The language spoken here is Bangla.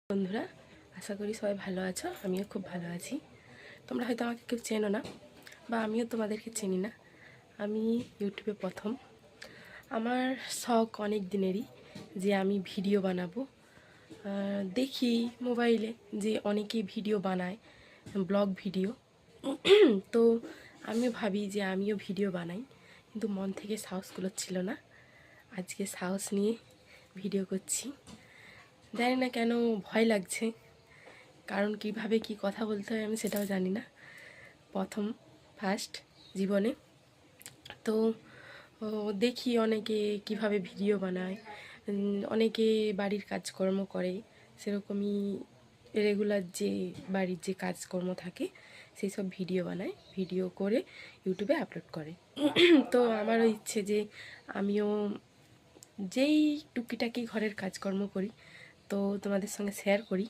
বন্ধুরা, আশা করি সবাই ভালো আছো। আমিও খুব ভালো আছি। তোমরা হয়তো আমাকে কেউ চেনো না, বা আমিও তোমাদেরকে চিনি না। আমি ইউটিউবে প্রথম। আমার শখ অনেক দিনেরই যে আমি ভিডিও বানাবো। দেখি মোবাইলে যে অনেকেই ভিডিও বানায়, ব্লগ ভিডিও। তো আমিও ভাবি যে আমিও ভিডিও বানাই, কিন্তু মন থেকে সাহসগুলো ছিল না। আজকে সাহস নিয়ে ভিডিও করছি। জানি না কেন ভয় লাগছে, কারণ কিভাবে কি কথা বলতে হয় আমি সেটাও জানি না। ফার্স্ট জীবনে তো দেখি অনেকে কিভাবে ভিডিও বানায়, অনেকে বাড়ির কাজকর্ম করে, সেরকমই রেগুলার যে বাড়ির যে কাজকর্ম থাকে সেই সব ভিডিও বানায়, ভিডিও করে ইউটিউবে আপলোড করে। তো আমারও ইচ্ছে যে আমিও যেই টুকিটাকি ঘরের কাজকর্ম করি তো তোমাদের সঙ্গে শেয়ার করি।